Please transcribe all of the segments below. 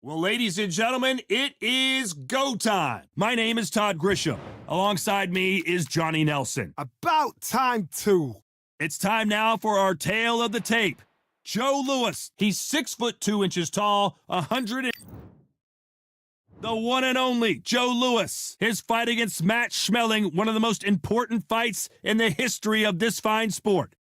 Well, ladies and gentlemen, it is go time. My name is Todd Grisham. Alongside me is Johnny Nelson. About time, too. It's time now for our tale of the tape. Joe Louis. He's 6'2" tall, 100. The one and only Joe Louis. His fight against Matt Schmeling, one of the most important fights in the history of this fine sport.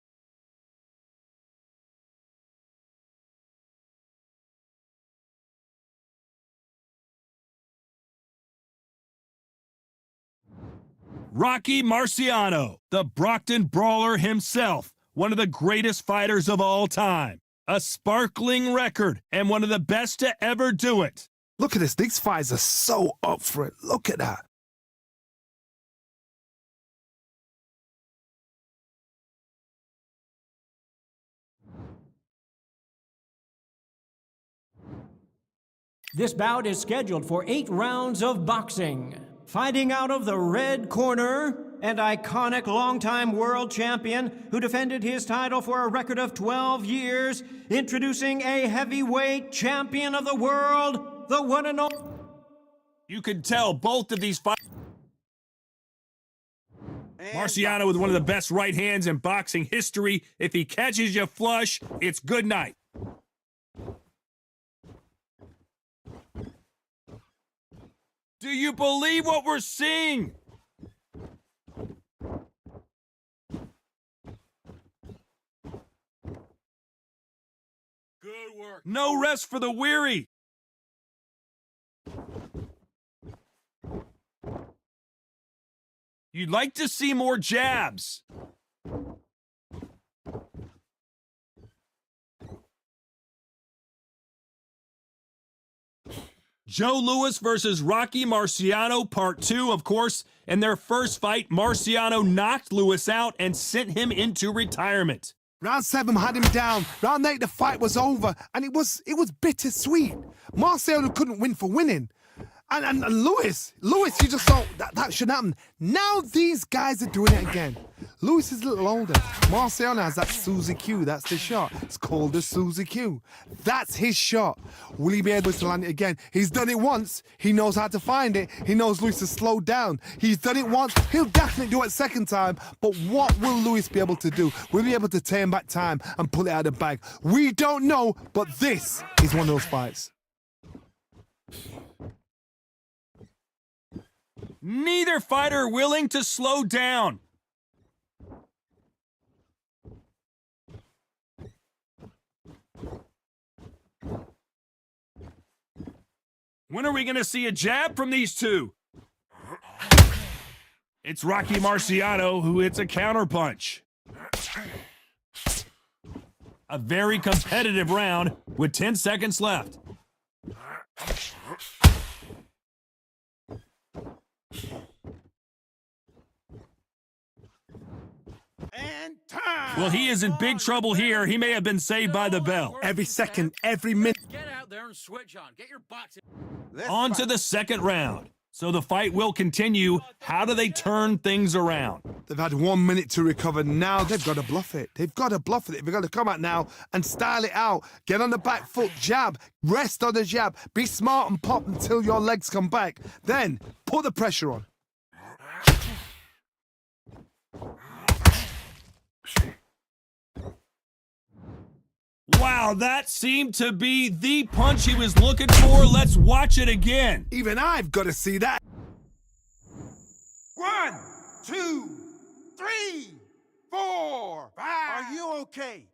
Rocky Marciano, the Brockton Brawler himself, one of the greatest fighters of all time. A sparkling record and one of the best to ever do it. Look at this. These fights are so up for it. Look at that. This bout is scheduled for 8 rounds of boxing. Fighting out of the red corner, and iconic longtime world champion who defended his title for a record of 12 years, introducing a heavyweight champion of the world, the one and only. You can tell both of these fights. Marciano with one of the best right hands in boxing history. If he catches you flush, it's good night. Do you believe what we're seeing? Good work. No rest for the weary. You'd like to see more jabs. Joe Louis versus Rocky Marciano, Part 2, of course. In their first fight, Marciano knocked Louis out and sent him into retirement. Round 7 had him down. Round 8, the fight was over, and it was bittersweet. Marciano couldn't win for winning. And Louis, you just thought that should happen. Now these guys are doing it again. Louis is a little older. Marciano has that Suzy Q. That's the shot. It's called the Suzy Q. That's his shot. Will he be able to land it again? He's done it once. He knows how to find it. He knows Louis has slowed down. He's done it once. He'll definitely do it a second time. But what will Louis be able to do? Will he be able to turn back time and pull it out of the bag? We don't know, but this is one of those fights. Neither fighter willing to slow down. When are we going to see a jab from these two? It's Rocky Marciano who hits a counterpunch. A very competitive round with 10 seconds left. And time. Well, he is in big trouble here. He may have been saved by the bell. Every second, every minute. Get out there and switch on. Get your boxing. On to the second round. So the fight will continue. How do they turn things around? They've had 1 minute to recover. Now they've got to bluff it. They've got to bluff it. They've got to come out now and style it out. Get on the back foot, jab, rest on the jab. Be smart and pop until your legs come back. Then put the pressure on. Wow, that seemed to be the punch he was looking for. Let's watch it again. Even I've got to see that. 1, 2, 3, 4, 5. Are you okay?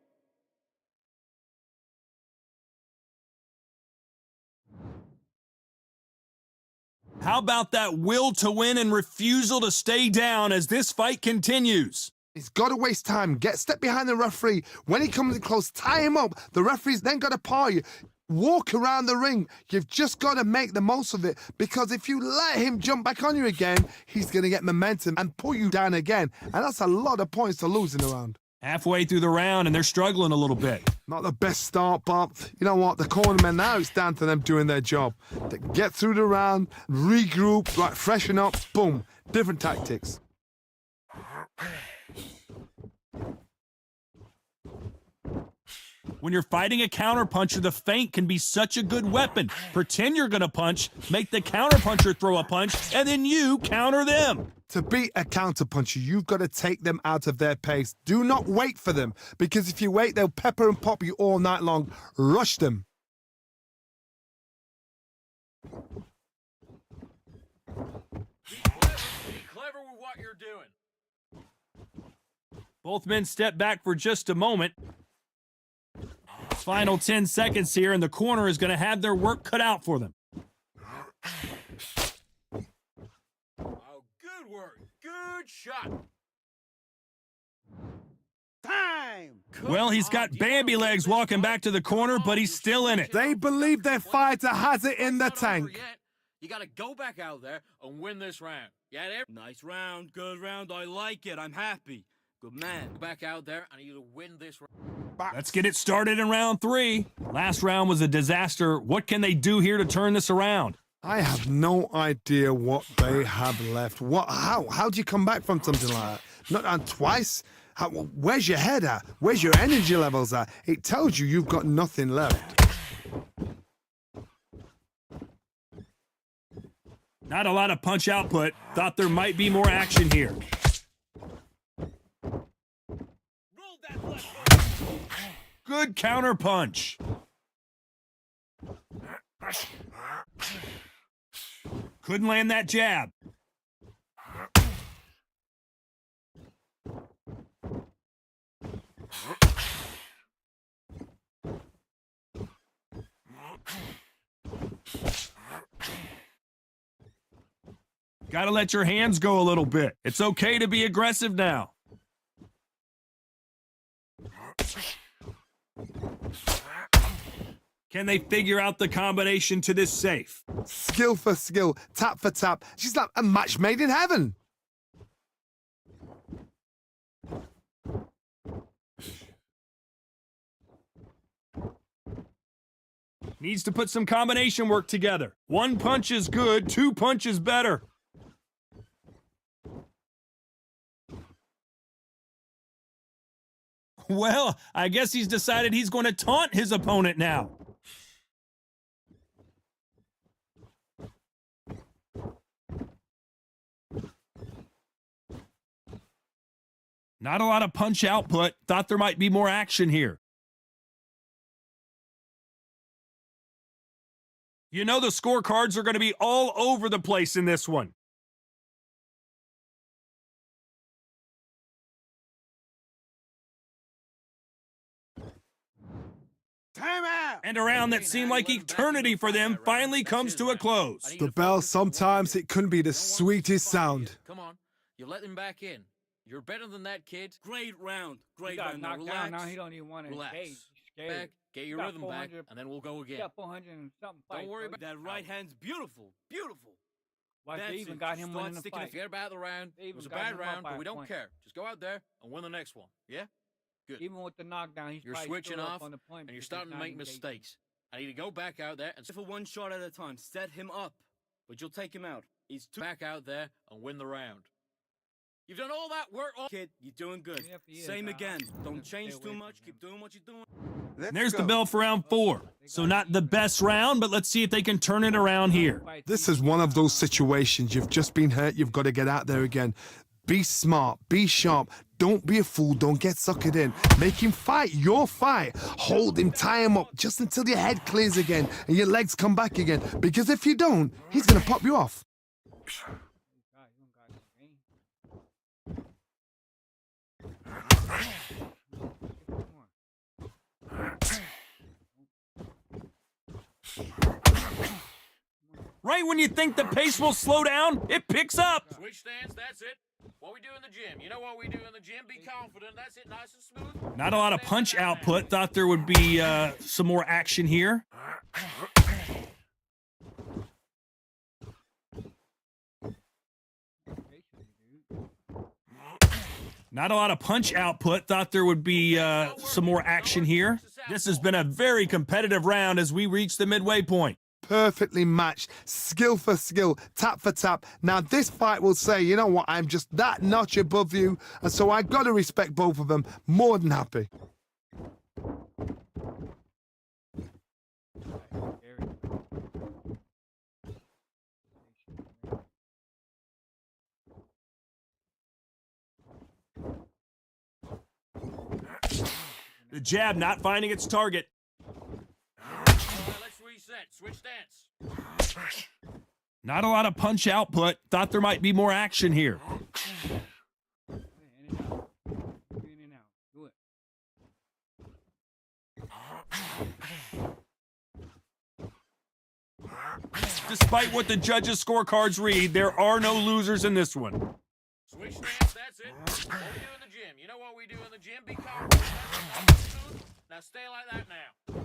How about that will to win and refusal to stay down as this fight continues? He's got to waste time. Step behind the referee. When he comes in close, tie him up. The referee's then got to par you. Walk around the ring. You've just got to make the most of it, because if you let him jump back on you again, he's going to get momentum and pull you down again. And that's a lot of points to lose in a round. Halfway through the round, and they're struggling a little bit. Not the best start, but you know what? The cornermen now, it's down to them doing their job. They get through the round, regroup, like freshen up, boom. Different tactics. When you're fighting a counterpuncher, the feint can be such a good weapon. Pretend you're gonna punch, make the counterpuncher throw a punch, and then you counter them. To beat a counterpuncher, you've got to take them out of their pace. Do not wait for them, because if you wait, they'll pepper and pop you all night long. Rush them. Be clever with what you're doing. Both men step back for just a moment. Final 10 seconds here, and the corner is going to have their work cut out for them. Oh, good work. Good shot. Time! Well, he's got Bambi legs walking back to the corner, but he's still in it. They believe their fighter has it in the tank. You got to go back out there and win this round. Yeah, nice round, good round. I like it. I'm happy. Good man. Go back out there and you win this round. Let's get it started in round 3. Last round was a disaster. What can they do here to turn this around? I have no idea what they have left. How do you come back from something like that? Not on twice? Where's your head at? Where's your energy levels at? It tells you you've got nothing left. Not a lot of punch output. Thought there might be more action here. Good counter punch. Couldn't land that jab. Gotta let your hands go a little bit. It's okay to be aggressive now. Can they figure out the combination to this safe? Skill for skill, tap for tap. She's like a match made in heaven. Needs to put some combination work together. 1 punch is good, 2 punches better. Well, I guess he's decided he's going to taunt his opponent now. Not a lot of punch output. Thought there might be more action here. You know the scorecards are going to be all over the place in this one. Time out! And a round that seemed like eternity for them finally comes to a close. The bell, sometimes it can be the sweetest sound. Come on, you let him back in. You're better than that, kid. Great round. He Great got round. knocked Relax. down. Now he don't even want to Relax. engage. He's scared. Back, get your got rhythm back, 400 and then we'll go He again. got 400 and something fights. Don't worry about That right hand's beautiful. Beautiful. Watch, That's they even it. got him Start winning the sticking fight. Forget about the round. They It even was a got bad him up round, by but a we don't point. care. Just go out there and win the next one. Yeah? Good. Even with the knockdown, he's You're probably switching still up off, on the point and you're because starting to he's not make engaging. mistakes. I need to go back out there and For one shot at a time. Set him up. But you'll take him out. He's too back out there and win the round. You've done all that work, kid. You're doing good. Yep, he is. Same again. I'm Don't gonna change stay too away much. from Keep him. doing what you're doing. Let's There's the go. bell for round 4. So not the best round, but let's see if they can turn it around here. This is one of those situations. You've just been hurt. You've got to get out there again. Be smart. Be sharp. Don't be a fool. Don't get suckered in. Make him fight your fight. Hold him. Tie him up just until your head clears again and your legs come back again. Because if you don't, he's going to pop you off. Right when you think the pace will slow down, it picks up. Switch stands, that's it. What we do in the gym. You know what we do in the gym? Be confident. That's it, nice and smooth. Not a lot of punch output. Thought there would be some more action here. Not a lot of punch output. Thought there would be some more action here. This has been a very competitive round as we reach the midway point. Perfectly matched, skill for skill, tap for tap. Now this fight will say, you know what, I'm just that notch above you, and so I got to respect both of them. More than happy. The jab not finding its target. All right, let's reset. Switch stance. Not a lot of punch output. Thought there might be more action here. In and out. In and out. Do it. Despite what the judges' scorecards read, there are no losers in this one. Switch stance. That's it. What we do in the gym. You know what we do in the gym? Be confident. That's it. Now stay like that now.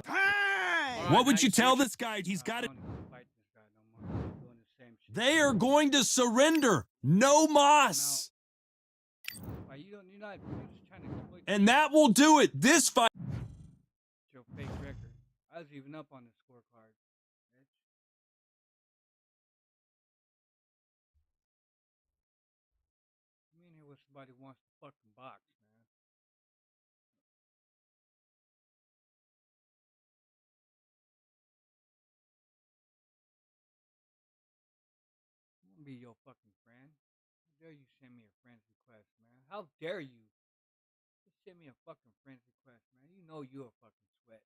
Time! What would you tell this guy? He's got it. I don't even fight this guy no more. He's doing the same shit. They are going to surrender. No moss. Like, you're just trying to exploit And that will do it. This fight. your fake record. I was even up on the scorecard. Bitch. I'm in here with somebody who wants to fucking box, man. I want to be your fucking friend. How dare you send me a friend's request, man? How dare you? Just send me a fucking friend's request, man. You know you a fucking sweat.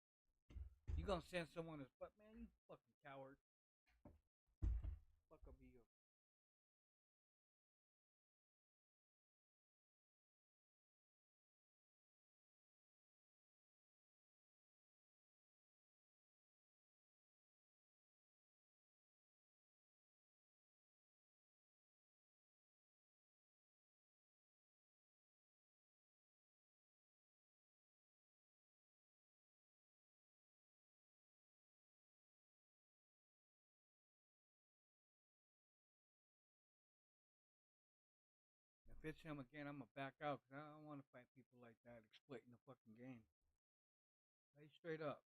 You gonna send someone a but man, you fucking coward. Fuck up be your If it's him again, I'm gonna back out because I don't want to fight people like that exploiting the fucking game. Hey, straight up.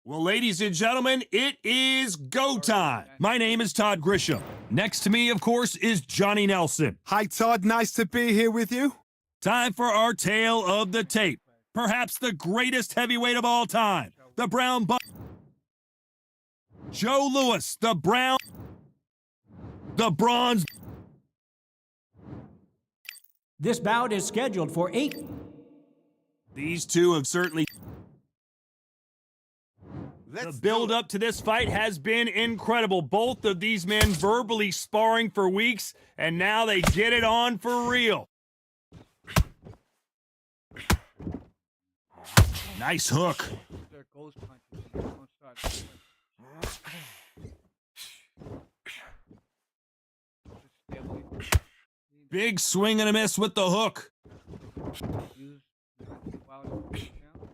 Well, ladies and gentlemen, it is go time. My name is Todd Grisham. Next to me, of course, is Johnny Nelson. Hi, Todd. Nice to be here with you. Time for our tale of the tape. Perhaps the greatest heavyweight of all time. The Brown Buck. Joe Louis, the Brown. The Bronze. This bout is scheduled for 8. These two have certainly. Let's The build do it. up to this fight has been incredible. Both of these men verbally sparring for weeks, and now they get it on for real. Nice hook. They're ghost punches. You don't start doing just stay away from it. Big swing and a miss with the hook. Use while it's down.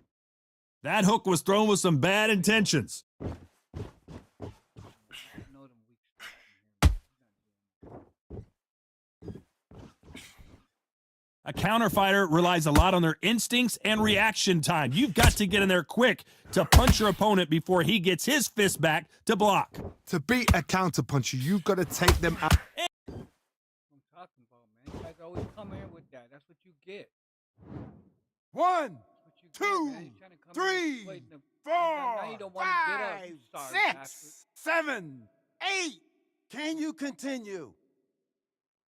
That hook was thrown with some bad intentions. You know them weak spots in here. A counter fighter relies a lot on their instincts and reaction time. You've got to get in there quick to punch your opponent before he gets his fist back to block. To beat a counterpuncher, you've got to take them out. I'm talking about, man. You guys always come here with that. That's what you get. One, That's what you two, get, man. You're trying to come here three, exploiting the- four, now you don't wanna get up, five, you sorry bastard. 6, 7, 8. Can you continue?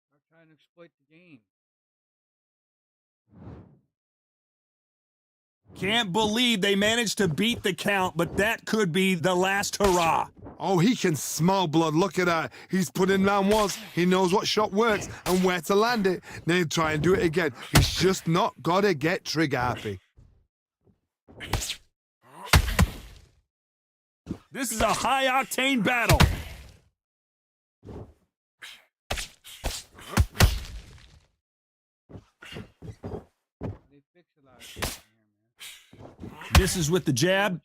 Start trying to exploit the game. Can't believe they managed to beat the count, but that could be the last hurrah. Oh, he can smell blood. Look at that. He's put in round once. He knows what shot works and where to land it. Then he'll try and do it again. He's just not got to get trigger happy. This is a high-octane battle. They fix a lot of shit in here, man. Misses with the jab. What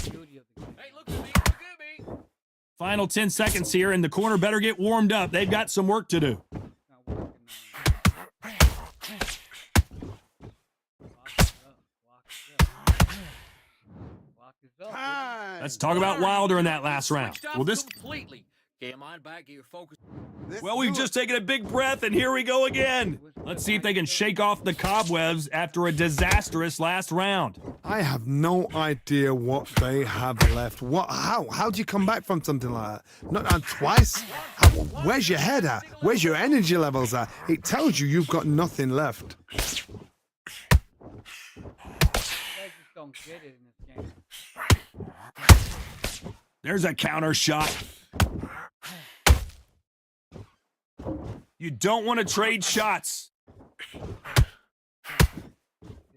you doing no more. Beauty of the game. Hey, look at me. Look at me. Final 10 seconds here, and the corner better get warmed up. They've got some work to do. It's not working no more. Block is up. Time. Let's talk about Wilder in that last round. Switched off Well, this completely. Get your mind back. Get your focus. Well, we've just taken a big breath, and here we go again. Let's see if they can shake off the cobwebs after a disastrous last round. I have no idea what they have left. How do you come back from something like that? Not on twice? Where's your head at? Where's your energy levels at? It tells you you've got nothing left. You guys just don't get it in this game. There's a counter shot. You don't want to trade shots. See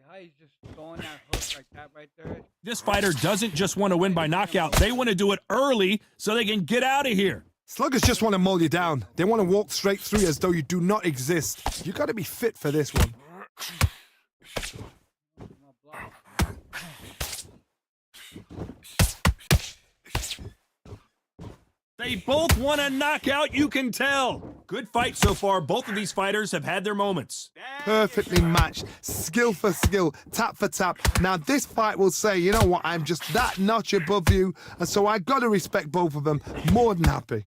how he's just throwing that hook like that right there? This fighter doesn't just want to win by knockout. They want to do it early so they can get out of here. Sluggers just want to mull you down. They want to walk straight through you as though you do not exist. You got to be fit for this one. They both want a knockout, you can tell. Good fight so far. Both of these fighters have had their moments. Perfectly matched, skill for skill, tap for tap. Now this fight will say, you know what, I'm just that notch above you, and so I got to respect both of them. More than happy.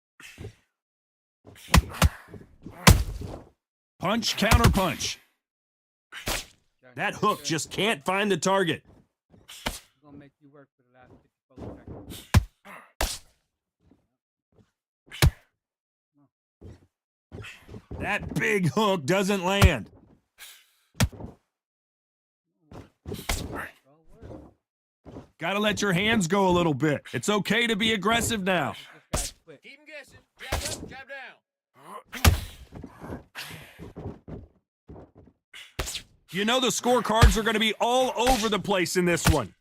Punch, counter punch. That hook just can't find the target. It's gonna make you work for the last 54 seconds. That big hook doesn't land. Gotta let your hands go a little bit. It's okay to be aggressive now. This guy's quick. Keep him guessing. Jab up, jab down. You know the scorecards are going to be all over the place in this one.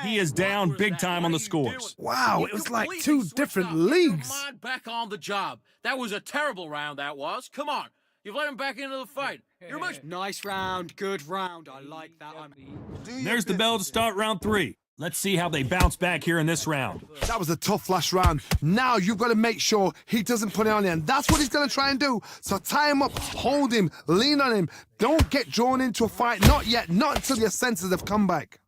He is down big time on the scores. Wow, it was like two different leagues. Your mind back on the job. That was a terrible round, that was. Come on. You've let him back into the fight. You're much... Nice round, good round. I like that. There's the bell to start round 3. Let's see how they bounce back here in this round. That was a tough last round. Now you've got to make sure he doesn't put it on you, and that's what he's going to try and do. So tie him up, hold him, lean on him. Don't get drawn into a fight. Not yet. Not until your senses have come back.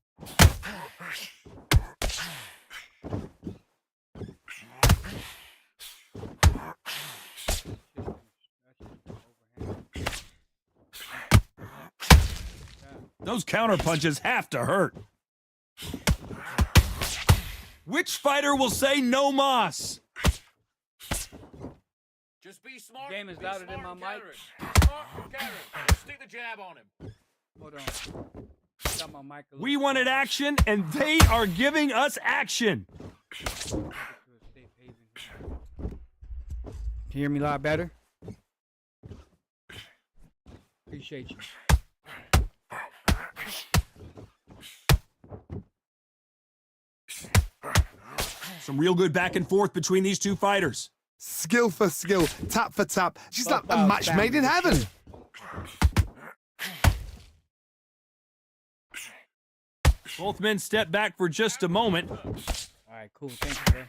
Those counter punches have to hurt. Which fighter will say no mas? Just be smart. Game is be louder smart than my and mic. counter it. Smart and counter it. Stick the jab on him. Hold on. Got my mic a We little wanted far. action, and they are giving us action. Can you hear me a lot better? Appreciate you. Some real good back and forth between these two fighters. Skill for skill, tap for tap. She's like Both a out match down made in to the heaven. chin. Both men step back for just a moment. All right, cool. Thank you, bro.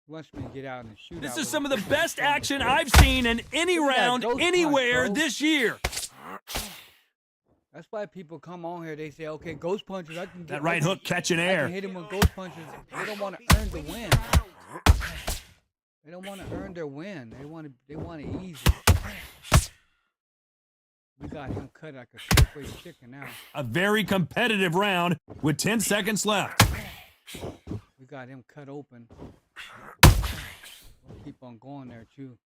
He wants me to get out and shoot. This out is with some of him. the best action I've seen in any Look at that round, ghost punch, anywhere bro. this year. That's why people come on here. They say, "Okay, ghost punches. I can get That right hook catching I air. can hit him with ghost punches." They don't want to earn the win. They don't want to earn their win. They want it easy. We got him cut like a quick chicken now. A very competitive round with 10 seconds left. We got him cut open. We'll keep on going there too.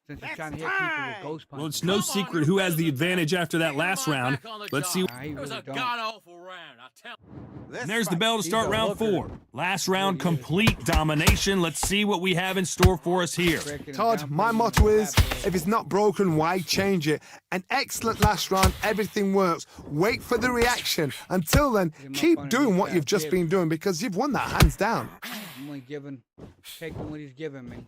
Since he's trying to hit people with ghost punches. Well, it's no secret who has the advantage after that last round. Let's see. Nah, he It was really a don't. god-awful round, I tell you. And there's the bell to start He's a round hooker. 4. Last round, Really is. complete domination. Let's see what we have in store for us here. Breaking it Todd, down my for you motto on is, the tap. if it's not broken, why change it? An excellent last round, everything works. Wait for the reaction. Until then, him up keep underneath doing what that you've just jib. been doing because you've won that hands down. I'm only taking what he's giving me.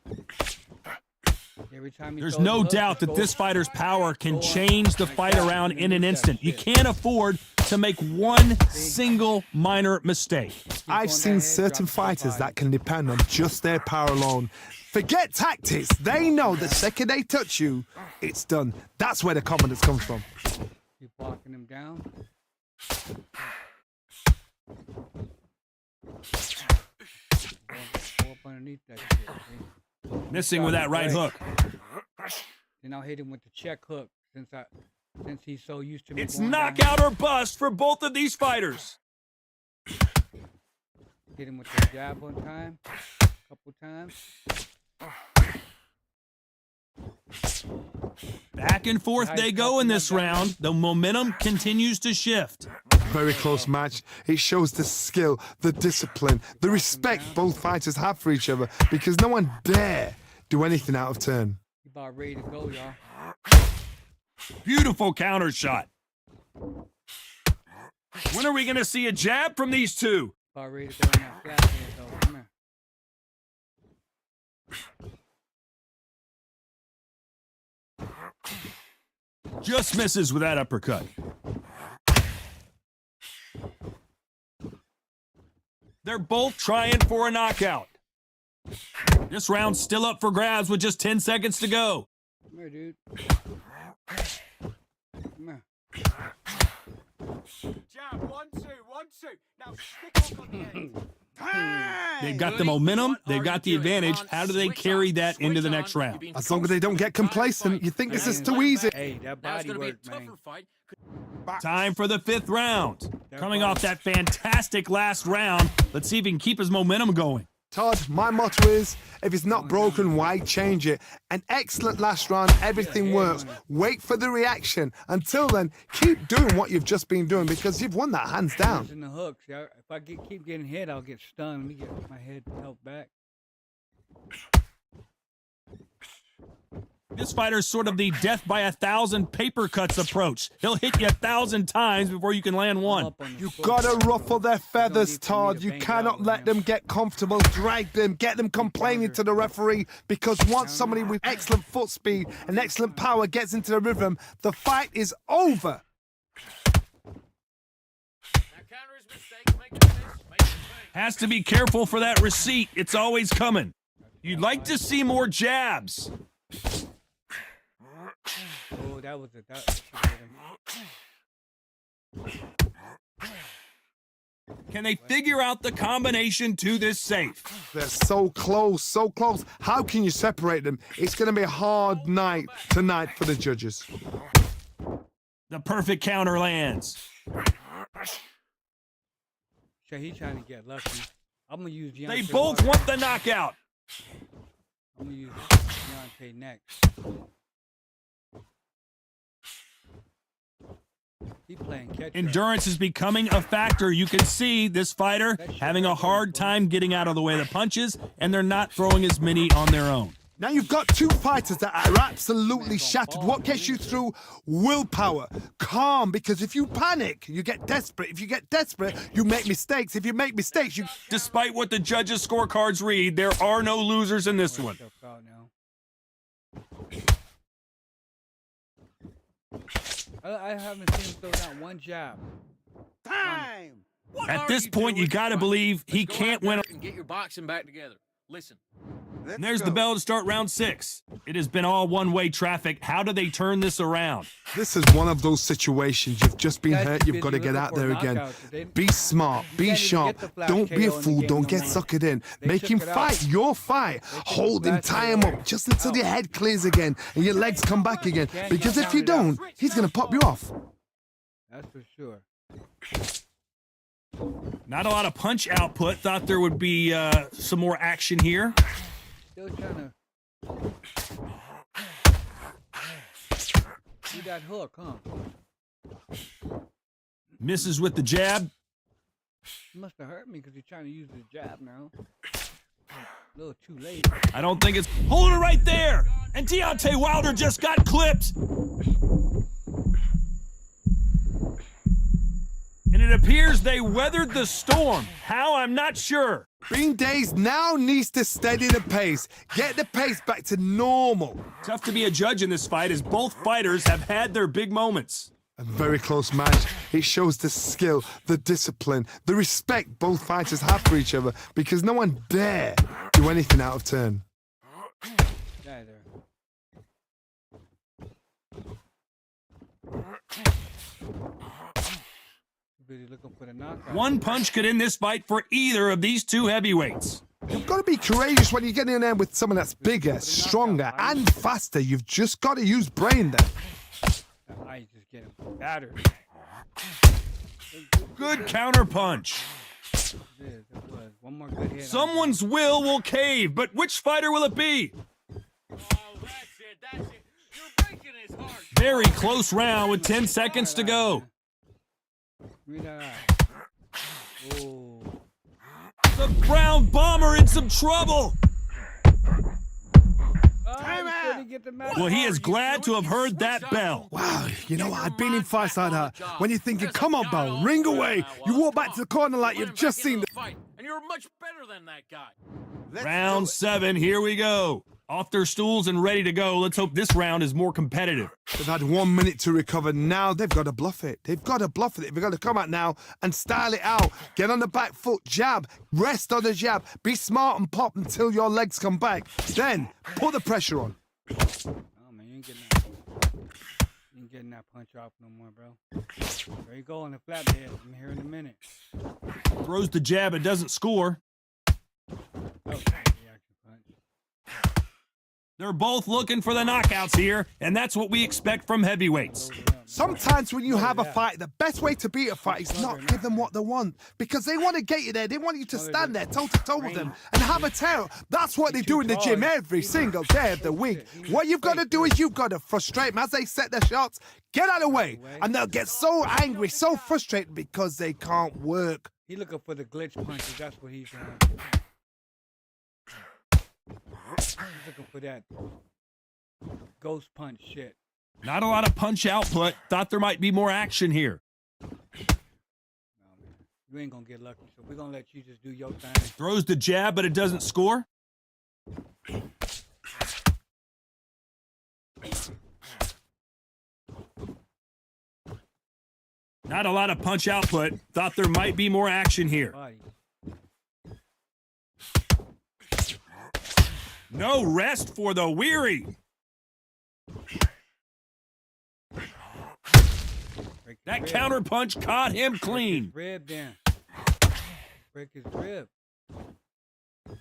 Every time he There's throws no a hook, doubt that go- this fighter's power can go on change the like fight that, around and in an use that instant. You shit. can't afford to make one single minor mistake. Keep I've on seen that head, certain drop to the fighters body. that can depend on just their power alone. Forget tactics. They know the second they touch you, it's done. That's where the confidence comes from. Keep walking him down. Go up underneath that shit. See? Missing with that right hook. Then I'll hit him with the check hook since he's so used to me. It's going down. knockout or bust for both of these fighters. Hit him with the jab one time, couple times. Back and forth they go in this round. The momentum continues to shift. Very close match. It shows the skill, the discipline, the respect both fighters have for each other because no one dare do anything out of turn. He about ready to go, y'all. Beautiful counter shot. When are we going to see a jab from these two? About ready to go in that flat hand, though. Come here. Just misses with that uppercut. They're both trying for a knockout. This round's still up for grabs with just 10 seconds to go. Come here, dude. Come here. Jab, 1, 2, 1, 2. Now stick off on the end. They've got the momentum, they've got the advantage. How do they carry that into the next round? As long as they don't get complacent, you think this is too easy. Hey, that body work, man. Time for the 5th round. Coming off that fantastic last round, let's see if he can keep his momentum going. Todd, my motto is, if it's not broken, why change it? An excellent last round, everything works. Wait for the reaction. Until then, keep doing what you've just been doing because you've won that hands down. In the hooks. If I keep getting hit, I'll get stunned. Let me get my head held back. This fighter's sort of the death by 1,000 paper cuts approach. He'll hit you 1,000 times before you can land one. You gotta ruffle their feathers, Todd. You cannot let them get comfortable. Drag them, get them complaining to the referee because once somebody with excellent foot speed and excellent power gets into the rhythm, the fight is over. Has to be careful for that receipt. It's always coming. You'd like to see more jabs. Oh, that was it. That should hit him. Can they figure out the combination to this safe? They're so close, so close. How can you separate them? It's going to be a hard night tonight for the judges. The perfect counter lands. So he's trying to get lucky. I'm going to use Deontay They both Wilder. want the knockout. I'm going to use Deontay next. He playing catch. Endurance is becoming a factor. You can see this fighter having a hard time getting out of the way of the punches, and they're not throwing as many on their own. Now you've got two fighters that are absolutely shattered. What gets you through? Willpower. Calm, because if you panic, you get desperate. If you get desperate, you make mistakes. If you make mistakes, you... Despite what the judges' scorecards read, there are no losers in this one. I haven't seen him throw down one jab. Time! At this point, you got to believe he can't win. And get your boxing back together. Listen. And there's the bell to start round 6. It has been all one-way traffic. How do they turn this around? This is one of those situations. You've just been hurt. You've got to get out there again. Be smart. Be sharp. Don't be a fool. Don't get suckered in. Make him fight your fight. Hold him. Tie him up just until your head clears again and your legs come back again. Because if you don't, he's going to pop you off. That's for sure. Not a lot of punch output. Thought there would be some more action here. Still trying to do that hook, huh? Misses with the jab. He must have hurt me because he's trying to use the jab now. A little too late. I don't think it's... Hold it right there! And Deontay Wilder just got clipped! And it appears they weathered the storm. How? I'm not sure. Bean Days now needs to steady the pace. Get the pace back to normal. Tough to be a judge in this fight as both fighters have had their big moments. A very close match. It shows the skill, the discipline, the respect both fighters have for each other because no one dare do anything out of turn. Busy looking for the knockout. One punch could end this fight for either of these two heavyweights. You've got to be courageous when you get in there with someone that's bigger, stronger, and faster. You've just got to use brain there. That eye's just getting battered. Good counter punch. It was. One more good hit. Someone's will cave, but which fighter will it be? Oh, that's it. You're breaking his heart. Very close round with 10 seconds to go. Read that eye. Oh. The Brown Bomber in some trouble. Well, he is glad to have heard that bell. Wow, you know what? I've been in fights like that. When you're thinking, come on, Bell, ring away. You walk back to the corner like you've just seen the fight, and you're much better than that guy. Round 7, here we go. Off their stools and ready to go. Let's hope this round is more competitive. They've had 1 minute to recover. Now they've got to bluff it. They've got to bluff it. They've got to come out now and style it out. Get on the back foot, jab, rest on the jab. Be smart and pop until your legs come back. Then put the pressure on. Oh man, you ain't getting that punch off no more, bro. There you go on the flatbed. I'm here in a minute. Throws the jab, it doesn't score. Oh, reaction punch. They're both looking for the knockouts here, and that's what we expect from heavyweights. Sometimes when you have a fight, the best way to beat a fight is not give them what they want. Because they want to get you there. They want you to stand there toe-to-toe with them and have a tear. That's what they do in the gym every single day of the week. What you've got to do is you've got to frustrate them as they set their shots. Get out of the way. And they'll get so angry, so frustrated because they can't work. He looking for the glitch punches. That's what he's doing. He's looking for that ghost punch shit. Not a lot of punch output. Thought there might be more action here. No, man. You ain't gonna get lucky, so we're gonna let you just do your thing. Throws the jab, but it doesn't score. Not a lot of punch output. Thought there might be more action here. Body. No rest for the weary. That counter punch caught him clean. Rib then. Break his rib.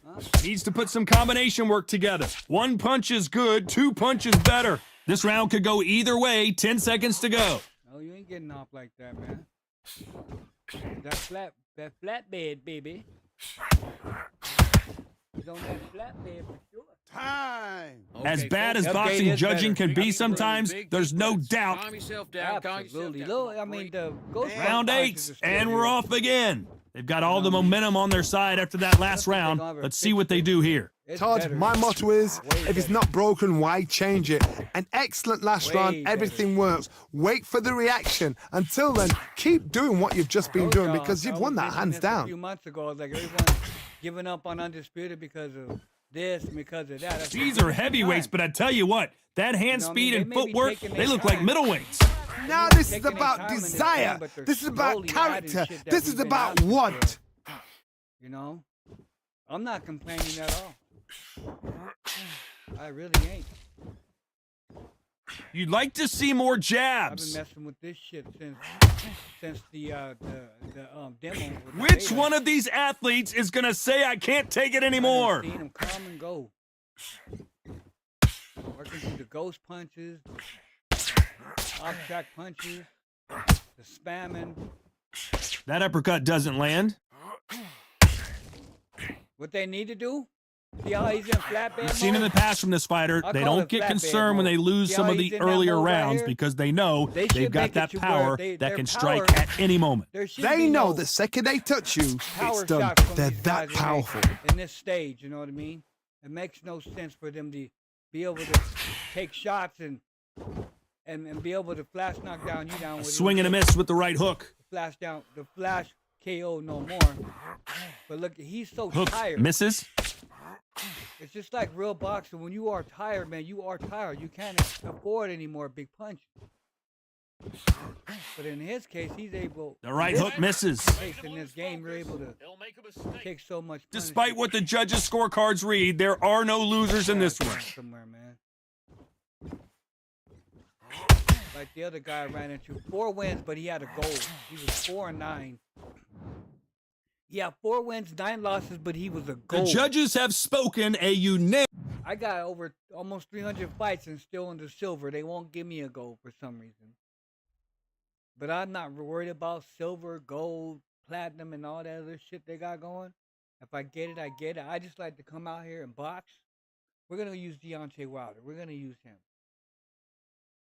Huh? Needs to put some combination work together. One punch is good, 2 punches better. This round could go either way. 10 seconds to go. No, you ain't getting off like that, man. That flatbed, baby. He's on that flatbed for sure. Time. As bad as boxing judging can be sometimes, there's no doubt. Calm yourself down. Absolutely. Look, I mean, the ghost Round punch 8, is still and here. we're off again. They've got all the momentum on their side after that last round. Let's see what they do here. It's Todd, better. my motto is, Way if it's better. not broken, why change it? An excellent last Way round, better. everything works. Wait for the reaction. Until then, keep doing what you've just been doing because you've won that hands A down. few months ago, like everyone giving up on Undisputed because of this and because of that. That's These what are they're heavyweights, doing. but I tell you what, that hand You know what I speed mean? and They may be footwork, taking they their look like time. middleweights. Now this is Taking their about time in this desire. game, but they're This is about slowly adding character. shit that This we've is been about asking for. want. You know? I'm not complaining at all. I really ain't. You'd like to see more I've been jabs. messing with this shit since the demo. with the Which beta. one of these athletes is going to say, I can't take it I done anymore? seen him come and go. Working through the ghost punches, off-track punches, the spamming. That uppercut doesn't land. What they need to do? See how he's in flatbed We've seen in the mode? past from this fighter, I they call don't it get flatbed concerned when mode. they lose See some how of he's the in that earlier mode right rounds here? because they know They they've should got make it that to where power they- that their can power- strike at any moment. There should They be know no the second they touch you, power it's done. shots from They're these that guys powerful. in this stage, you know what I mean? It makes no sense for them to be able to take shots and be able to flash knock down you down with Swing and a miss with the right hook. the flash KO no more. But look, he's so Hook tired. misses. It's just like real boxing. When you are tired, man, you are tired. You can't afford any more big punches. But in his case, he's able. The right hook misses. In this game, you're able to He'll make a mistake. take so much. Despite what the judges' scorecards read, there are no losers in this one. Somewhere, man. like the other guy I ran into. 4 wins, but he had a goal. He was 4-9. Yeah, 4 wins, 9 losses, but he was a The gold. judges have spoken a unanimous. I got over almost 300 fights and still in the silver. They won't give me a gold for some reason. But I'm not worried about silver, gold, platinum, and all that other shit they got going. If I get it, I get it. I just like to come out here and box. We're going to use Deontay Wilder. We're going to use him.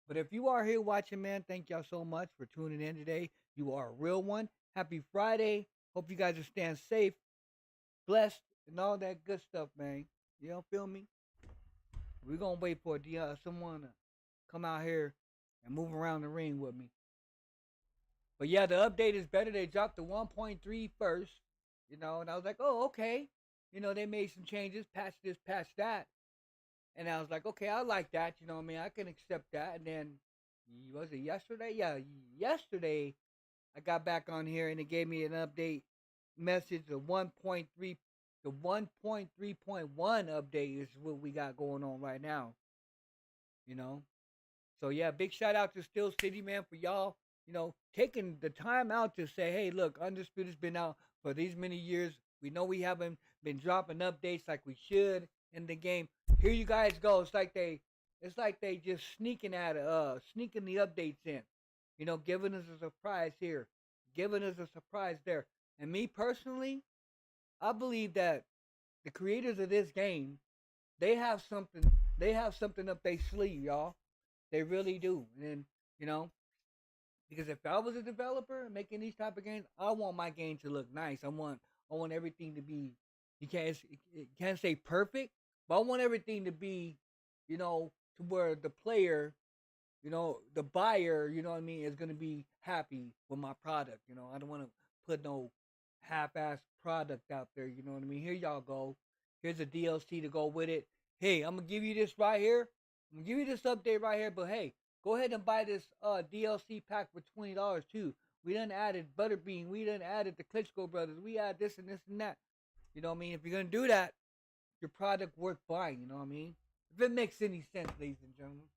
But if you are here watching, man, thank y'all so much for tuning in today. You are a real one. Happy Friday. Hope you guys are staying safe, blessed, and all that good stuff, man. You don't feel me? We're going to wait for someone to come out here and move around the ring with me. But yeah, the update is better. They dropped the 1.3 first, and I was like, oh, okay. They made some changes, patch this, patch that. And I was like, okay, I like that. I can accept that. And then, was it yesterday? Yeah, yesterday I got back on here and it gave me an update message. The 1.3.1 update is what we got going on right now. So yeah, big shout out to Steel City, man, for y'all, taking the time out to say, hey, look, Undisputed's been out for these many years. We know we haven't been dropping updates like we should in the game. Here you guys go. It's like they just sneaking the updates in. Giving us a surprise here, giving us a surprise there. And me personally, I believe that the creators of this game, they have something up their sleeve, y'all. They really do. And because if I was a developer making these type of games, I want my game to look nice. I want everything to be, you can't say perfect, but I want everything to be, to where the player, the buyer, is going to be happy with my product. I don't want to put no half-ass product out there. You know what I mean? Here y'all go. Here's a DLC to go with it. Hey, I'm going to give you this right here. I'm going to give you this update right here, but hey, go ahead and buy this DLC pack for $20 too. We done added Butterbean. We done added the Klitschko brothers. We add this and this and that. You know what I mean? If you're going to do that, your product worth buying. You know what I mean? If it makes any sense, ladies and gentlemen.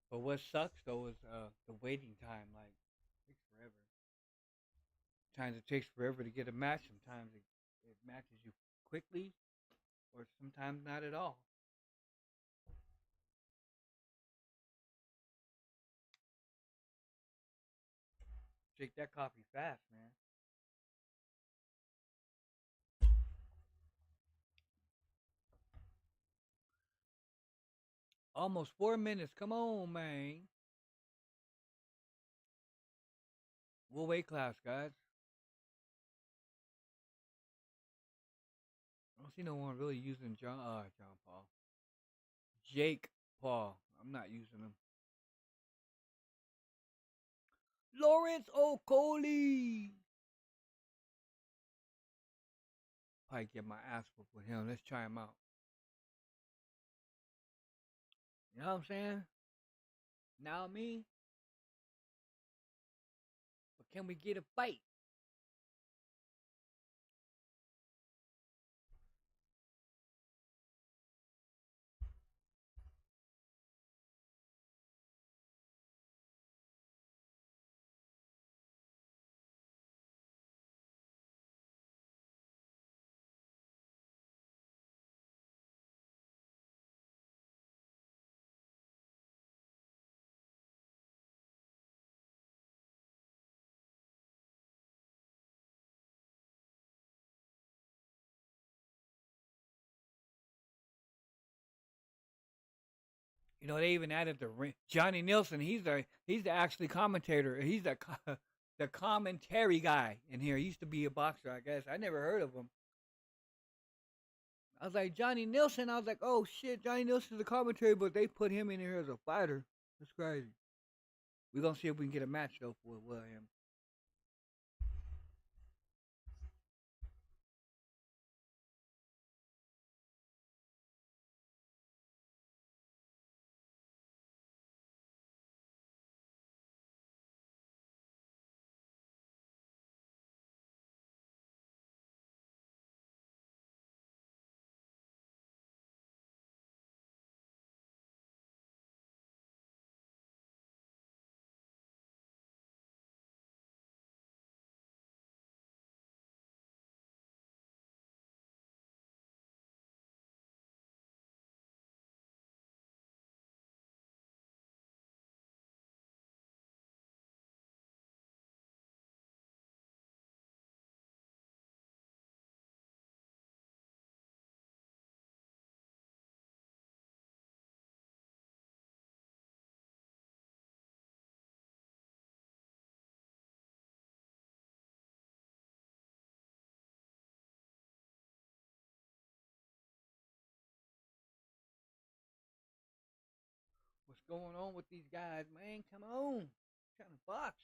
But what sucks though is the waiting time. Like, it takes forever. Sometimes it takes forever to get a match. Sometimes it matches you quickly, or sometimes not at all. Shake that coffee fast, man. Almost 4 minutes. Come on, man. We'll weight class, guys. I don't see no one really using John Paul. Jake Paul. I'm not using him. Lawrence Okoli. Probably get my ass whooped with him. Let's try him out. You know what I'm saying? Now me. But can we get a fight? You know, they even added Johnny Nilsson. He's the actually commentator. He's the commentary guy in here. He used to be a boxer, I guess. I never heard of him. I was like, Johnny Nilsson. I was like, oh shit, Johnny Nilsson's the commentary, but they put him in here as a fighter. That's crazy. We're gonna see if we can get a match though for him. What's going on with these guys, man? Come on. I'm trying to box.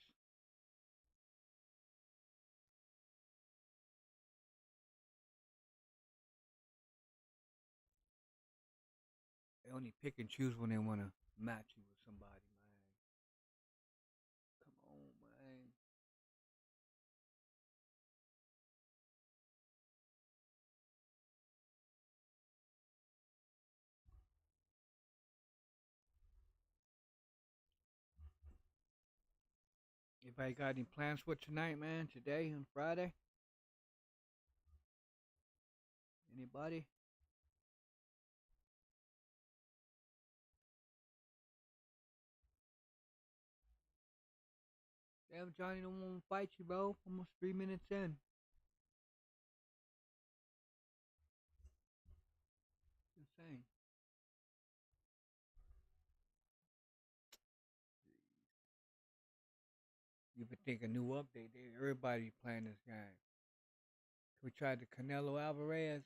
They only pick and choose when they want to match you with somebody, man. Come on, man. Anybody got any plans for tonight, man? Today on Friday? Anybody? Damn, Johnny don't want to fight you, bro. Almost 3 minutes in. Insane. You would think a new update. Everybody playing this game. We tried the Canelo Alvarez.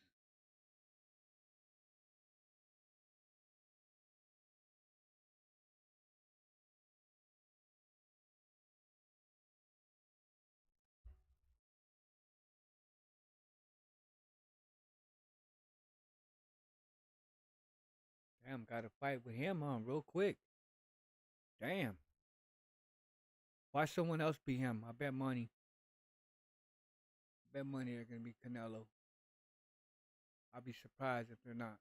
Damn, got to fight with him, huh? Real quick. Damn. Why someone else beat him? I bet money. They're going to be Canelo. I'll be surprised if they're not.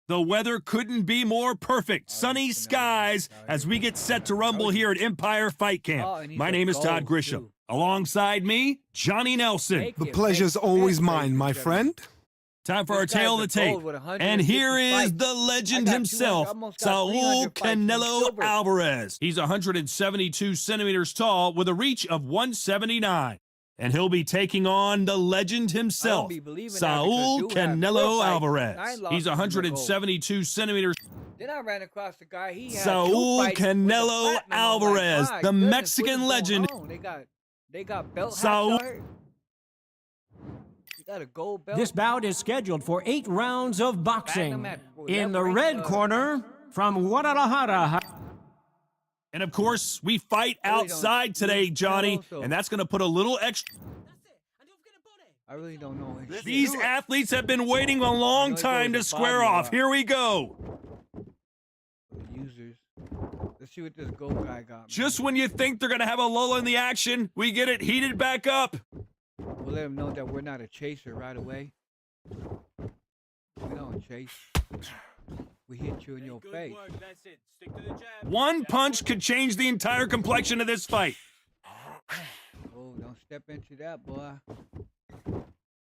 The weather couldn't be more perfect. Sunny skies as we get set to rumble here at Empire Fight Camp. My name is Todd Grisham. Alongside me, Johnny Nelson. The pleasure's always mine, my friend. Time for our tale of the tape. And here is the legend himself, Saul Canelo Alvarez. He's 172 centimeters tall with a reach of 179. And he'll be taking on the legend himself, Saul Canelo Alvarez. He's 172 centimeters. Then I ran across the guy. He had Saul Canelo Alvarez, the Mexican legend. They got belt Saul. Got a gold belt. This bout is scheduled for 8 rounds of boxing. In the red corner, from Guadalajara. And of course, we fight outside today, Johnny, and that's going to put a little extra. I really don't know. These athletes have been waiting a long time to square off. Here we go. Users. Let's see what this gold guy got. Just when you think they're going to have a lull in the action, we get it heated back up. We'll let them know that we're not a chaser right away. We don't chase. We hit you in your face. That's it. Stick to the jab. One punch could change the entire complexion of this fight. Oh, don't step into that, boy.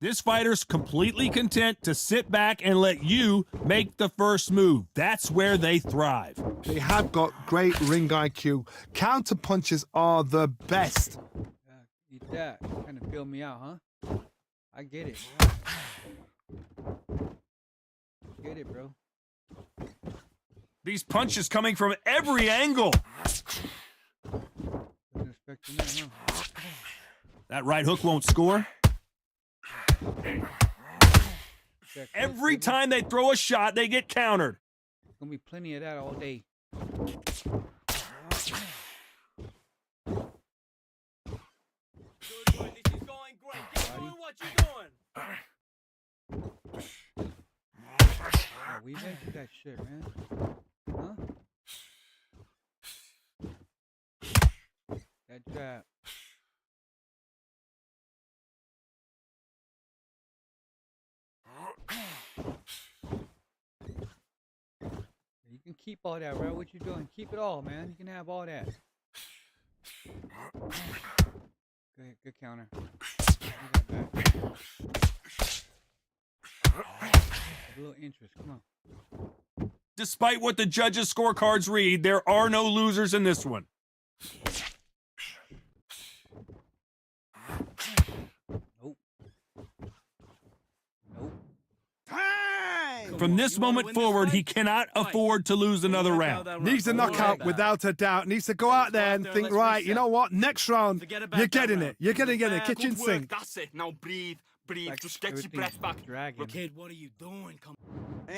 This fighter's completely content to sit back and let you make the first move. That's where they thrive. They have got great ring IQ. Counter punches are the best. Eat that. Trying to fill me out, huh? I get it. Get it, bro. These punches coming from every angle. Wasn't expecting that, huh? That right hook won't score. Check Every this, baby. time they throw a shot, they get countered. Gonna be plenty of that all day. Good one. This is going great. Keep doing what you're doing. Oh, we invented that shit, man. Huh? That jab. You can keep all that, right? What you doing? Keep it all, man. You can have all that. Good counter. Give that back. A little interest. Come on. Despite what the judges' scorecards read, there are no losers in this one. Nope. Nope. Time! From this moment forward, he cannot afford to lose another round. Needs a knockout without a doubt. Needs to go out there and think, right, you know what? Next round, you're getting it. You're going to get it. Kitchen sink. That's it. Now breathe. Breathe. Like Just get your everything's breath back. dragging. Kid, what are you doing? Come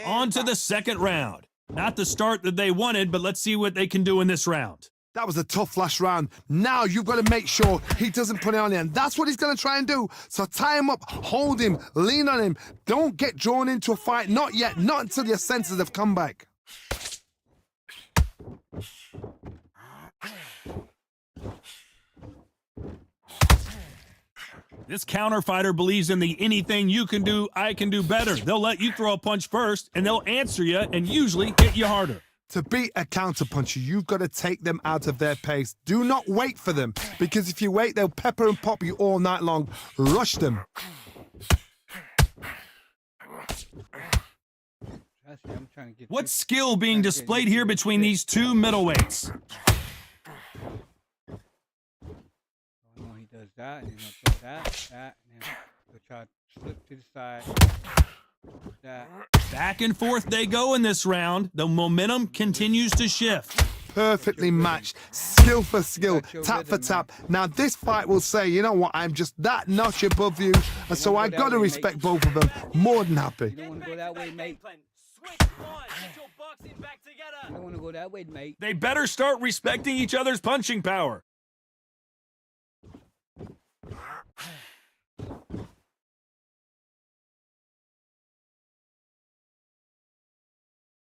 On to the second round. Not the start that they wanted, but let's see what they can do in this round. That was a tough last round. Now you've got to make sure he doesn't put it on you. And that's what he's going to try and do. So tie him up, hold him, lean on him. Don't get drawn into a fight. Not yet. Not until your senses have come back. This counter fighter believes in the anything you can do, I can do better. They'll let you throw a punch first, and they'll answer you and usually hit you harder. To beat a counterpuncher, you've got to take them out of their pace. Do not wait for them, because if you wait, they'll pepper and pop you all night long. Rush them. I'm trying to get What skill being displayed here between these two middleweights? Oh, no, he does that, and then he'll throw that, and then he'll try to slip to the side. That. Back and forth they go in this round. The momentum continues to shift. Perfectly matched, skill for skill, Got your tap for rhythm, tap. Now this fight will say, you know what, I'm just that notch above you, and so I got to respect both of them. More than happy. You don't want to go that way, mate. Switch one. Get your boxing back You together. don't want to go that way, mate. They better start respecting each other's punching power.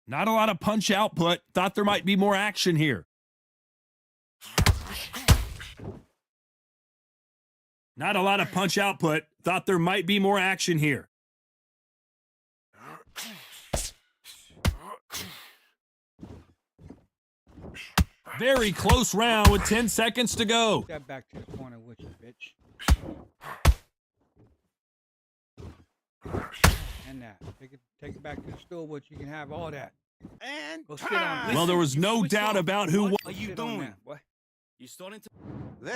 Not a lot of punch output. Thought there might be more action here. Not a lot of punch output. Thought there might be more action here. Very close round with 10 seconds to go. Step back to the corner with you, bitch. And that. Take it back to the stool, which you can have all that. And Go sit down. Well, there was no doubt about who won. What are you Sit on doing? that, boy. You starting to?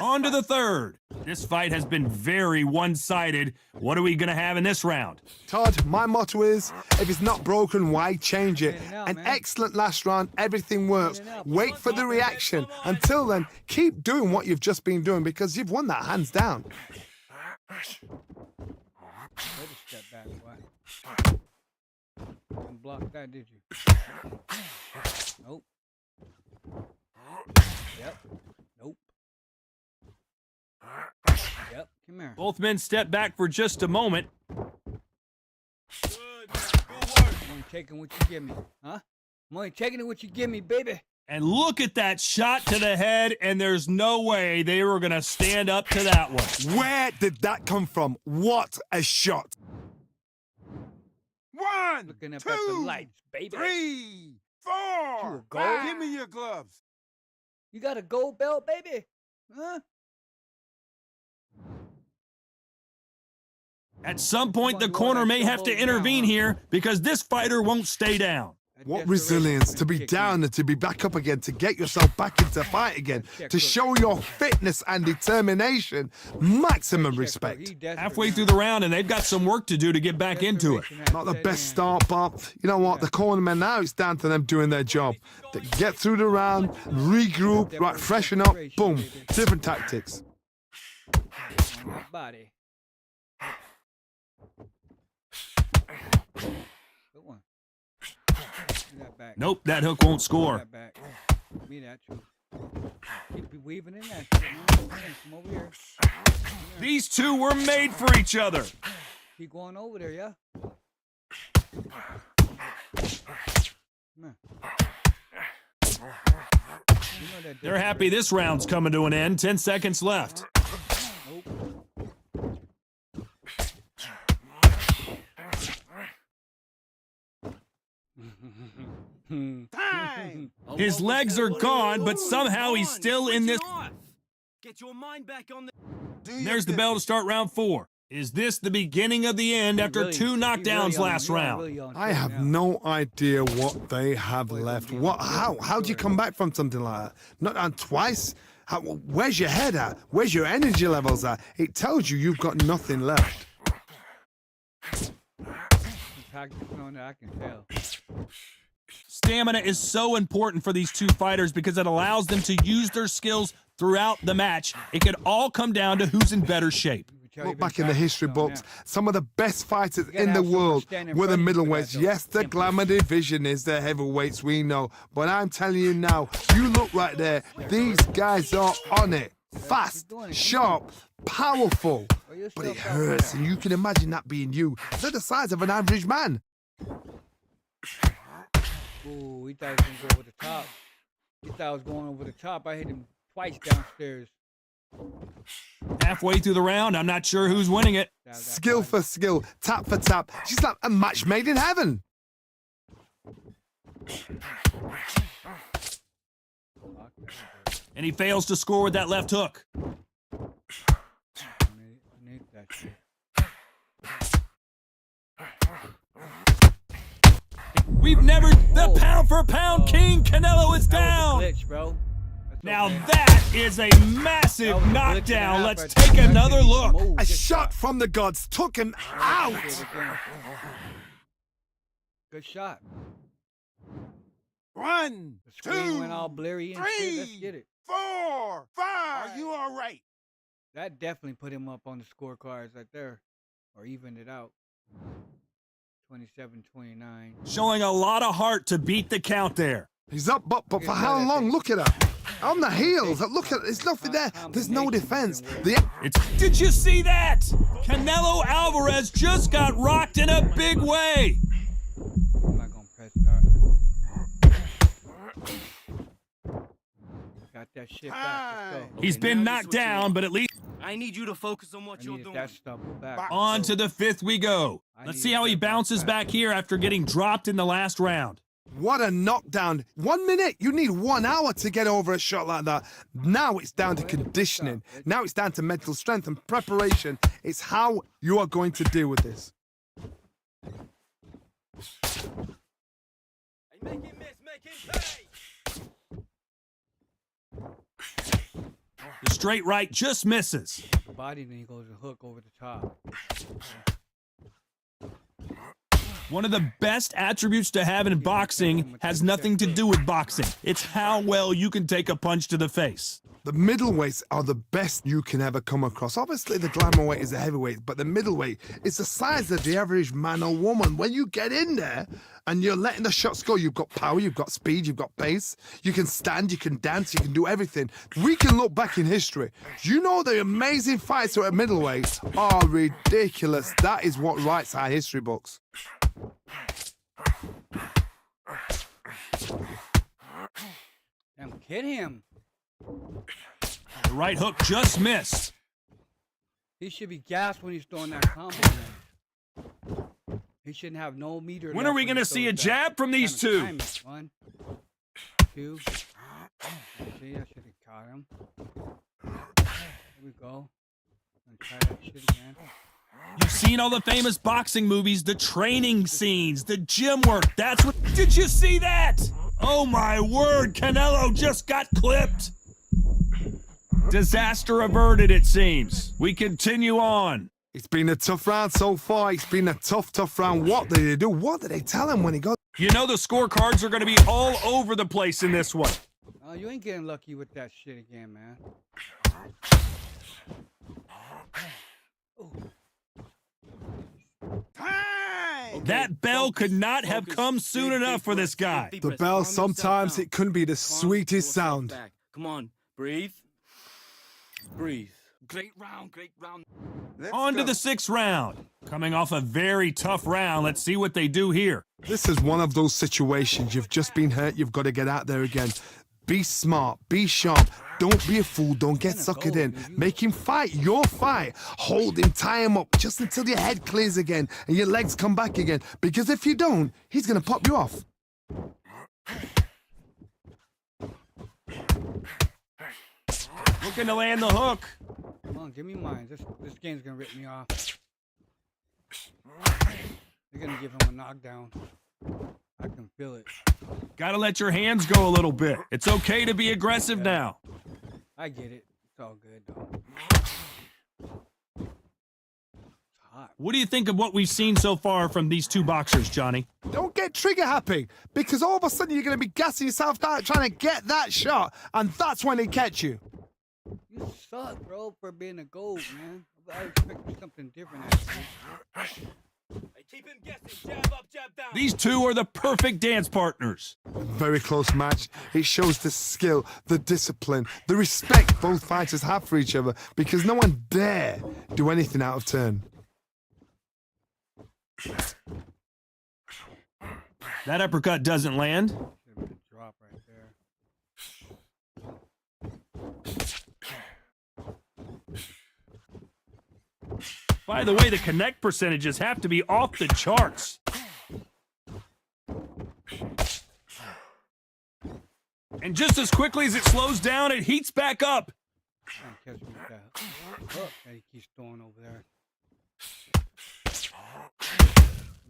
On to the third. This fight has been very one-sided. What are we going to have in this round? Todd, my motto is, if it's not broken, why change it? Clean it out, An man. excellent last round, everything works. Clean it out. Wait for the reaction. Until then, keep doing what you've just been doing, because you've won that hands down. Better step back, boy. Didn't block that, did you? Nope. Yep. Nope. Yep. Come here. Both men step back for just a moment. Good, man. Good work. I'm only taking what you give me, huh? I'm only taking it what you give me, baby. And look at that shot to the head, and there's no way they were going to stand up to that one. Where did that come from? What a shot. One, Looking up two, at the lights, baby. 3, 4. You a gold? Give me your gloves. You got a gold belt, baby? Huh? At some point, the corner may have to intervene here because this fighter won't stay down. What resilience to be down and to be back up again, to get yourself back into fight again, to show your fitness and determination. Maximum respect. Halfway through the round, and they've got some work to do to get back into it. Not the best start, but you know what? The cornermen now, it's down to them doing their job. To get through the round, regroup, right, freshen up, boom. Different tactics. Body. Good one. Give that back. Nope, that hook won't Give score. that back. Give me that too. Keep weaving in that shit, man. Come over here. These two were made for each other. Keep going over there, yeah? Come on. You know that They're happy this round's coming to an end. 10 seconds left. Time! His legs are gone, but somehow he's still in this. Get your mind back on the. There's the bell to start round 4. Is this the beginning of the end after 2 knockdowns last round? I have no idea what they have left. How do you come back from something like that? Not on twice? Where's your head at? Where's your energy levels at? It tells you you've got nothing left. I can tell. Stamina is so important for these two fighters because it allows them to use their skills throughout the match. It could all come down to who's in better shape. Look back in the history books, some of the best fighters in the world were the middleweights. Yes, the glamour division is the heavyweights, we know. But I'm telling you now, you look right there, these guys are on it. Fast, sharp, powerful. But it hurts, and you can imagine that being you. They're the size of an average man. Ooh, he thought he was going to go over the top. He thought I was going over the top. I hit him twice downstairs. Halfway through the round, I'm not sure who's winning it. Skill for skill, tap for tap. She's like a match made in heaven. And he fails to score with that left hook. We've never... The pound-for-pound king, Canelo, is down. Glitch, bro. Now that is a massive knockdown. Let's take another look. A shot from the gods took him out. Good shot. 1, The screen 2, went all blurry and shit. Let's get it. 4, 5. Are you all right? That definitely put him up on the scorecards right there. Or evened it out. 27-29. Showing a lot of heart to beat the count there. He's up, but for how long? Look at her. On the heels. Look at it. There's nothing there. There's no defense. Did you see that? Canelo Alvarez just got rocked in a big way. I'm not going to press start. Got that shit back. Let's go. He's been knocked down, but at least... I need you to focus on what I you're needed doing. that stumble back. On to the 5th we go. Let's see how he bounces back here after getting dropped in the last round. What a knockdown. 1 minute. You need 1 hour to get over a shot like that. Now it's down to conditioning. Now it's down to mental strength and preparation. It's how you are going to deal with this. Make him miss, make him pay. The straight right just misses. The body, then he goes a hook over the top. One of the best attributes to have in boxing has nothing to do with boxing. It's how well you can take a punch to the face. The middleweights are the best you can ever come across. Obviously, the glamour weight is the heavyweight, but the middleweight is the size of the average man or woman. When you get in there and you're letting the shots go, you've got power, you've got speed, you've got pace. You can stand, you can dance, you can do everything. We can look back in history. You know the amazing fights at middleweight are ridiculous. That is what writes our history books. Damn, hit him. The right hook just missed. He should be gassed when he's throwing that combo, man. He shouldn't have no meter. When are we going to see a jab from these two? 1, 2. See, I should have caught him. Here we go. I'm gonna try that shit again. You've seen all the famous boxing movies, the training scenes, the gym work. That's what. Did you see that? Oh my word, Canelo just got clipped. Disaster averted, it seems. We continue on. It's been a tough round so far. It's been a tough round. What did they do? What did they tell him when he got? You know the scorecards are going to be all over the place in this one. Oh, you ain't getting lucky with that shit again, man. That bell could not have come soon enough for this guy. The bell, sometimes it couldn't be the sweetest sound. Come on, breathe. Breathe. Great round, great round. On to the 6th round. Coming off a very tough round, let's see what they do here. This is one of those situations. You've just been hurt. You've got to get out there again. Be smart. Be sharp. Don't be a fool. Don't get suckered in. Make him fight your fight. Hold him, tie him up just until your head clears again and your legs come back again. Because if you don't, he's going to pop you off. Looking to land the hook. Come on, give me mine. This game's gonna rip me off. They're gonna give him a knockdown. I can feel it. Gotta let your hands go a little bit. It's okay to be aggressive now. I get it. It's all good though. It's hot. What do you think of what we've seen so far from these two boxers, Johnny? Don't get trigger happy, because all of a sudden you're going to be gassing yourself out trying to get that shot, and that's when they catch you. You suck, bro, for being a gold, man. I expected something different out of you. Hey, keep him guessing. Jab up, jab down. These two are the perfect dance partners. Very close match. It shows the skill, the discipline, the respect both fighters have for each other, because no one dare do anything out of turn. That uppercut doesn't land. Should've been a drop right there. By the way, the connect percentages have to be off the charts. And just as quickly as it slows down, it heats back up. Trying to catch me with that hook that he keeps throwing over there. There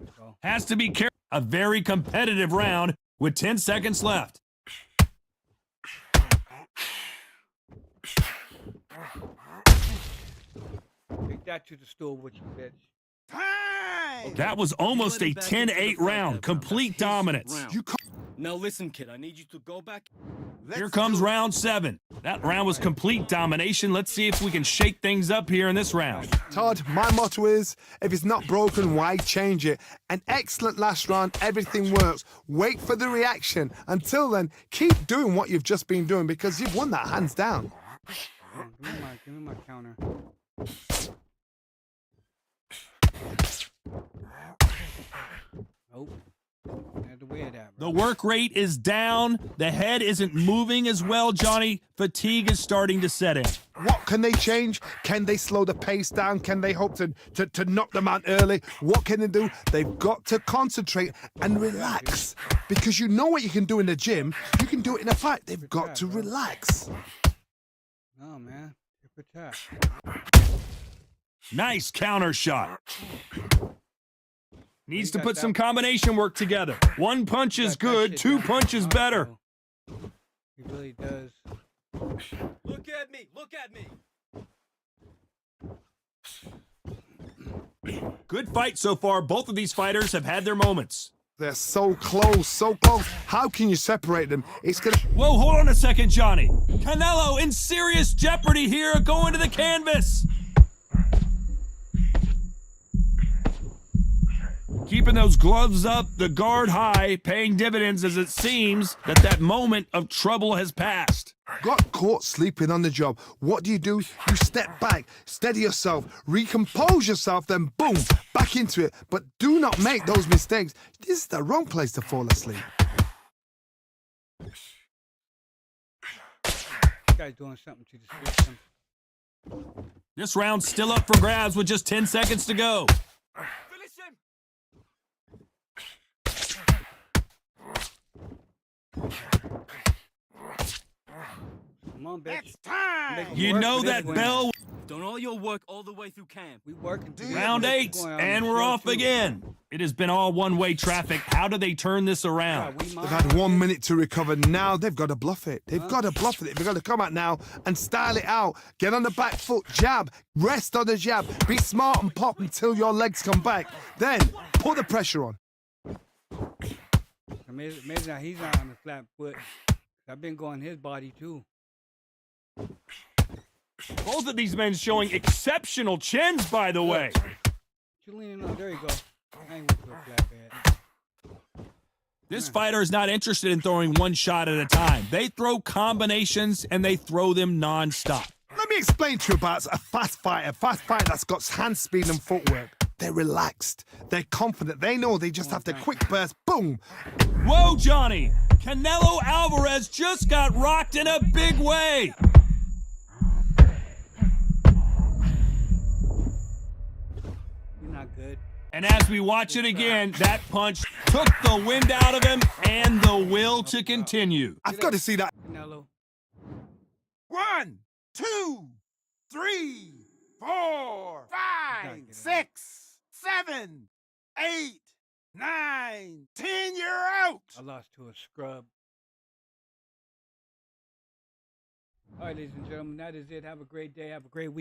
we go. Has to be careful. A very competitive round with 10 seconds left. Take that to the stool with you, bitch. That was almost a 10-8 round. Complete dominance. Now listen, kid, I need you to go back. Here comes round 7. That round was complete domination. Let's see if we can shake things up here in this round. Todd, my motto is, if it's not broken, why change it? An excellent last round, everything works. Wait for the reaction. Until then, keep doing what you've just been doing, because you've won that hands down. Give me my counter. Nope. Had to wear that, The bro. work rate is down. The head isn't moving as well, Johnny. Fatigue is starting to set in. What can they change? Can they slow the pace down? Can they hope to knock them out early? What can they do? They've got to concentrate and relax. Because you know what you can do in the gym. You can do it in a fight. They've got to relax. No, man. Tip attack. Nice counter shot. Needs to put some combination work together. One punch is good, 2 punches better. He really does. Look at me. Look at me. Good fight so far. Both of these fighters have had their moments. They're so close, so close. How can you separate them? It's gonna... Whoa, hold on a second, Johnny. Canelo in serious jeopardy here, going to the canvas. Keeping those gloves up, the guard high, paying dividends as it seems that moment of trouble has passed. Got caught sleeping on the job. What do? You step back, steady yourself, recompose yourself, then boom, back into it. But do not make those mistakes. This is the wrong place to fall asleep. This guy's doing something to the system. This round's still up for grabs with just 10 seconds to go. Finish him. Come on, bitch. It's time! Make it You work know for this that one. bell Done all your work all the way through camp. We working together. Round Let's 8, go on and the we're show, off too. again. It has been all one-way traffic. How do they turn this Yeah, around? we They've mind. had 1 minute to recover. Now they've got to bluff it. They've got to bluff it. They've got to come out now and style it out. Get on the back foot, jab, rest on the jab. Be smart and pop until your legs come back. Then put the pressure on. Maybe now he's not on the flat foot. I've been going his body too. Both of these men showing exceptional chins, by the way. You leaning on? There you go. I ain't with a flat bed. This fighter is not interested in throwing one shot at a time. They throw combinations, and they throw them non-stop. Let me explain to you about a fast fighter that's got hand speed and footwork. They're relaxed. They're confident. They know they just have to quick burst. Boom. Whoa, Johnny! Canelo Alvarez just got rocked in a big way. You're not good. And as we watch it again, that punch took the wind out of him and the will to continue. I've got to see that. Canelo. 1, 2, 3, 4, 5, 6, 7, 8, 9, 10. You're out. I lost to a scrub. All right, ladies and gentlemen, that is it. Have a great day. Have a great week.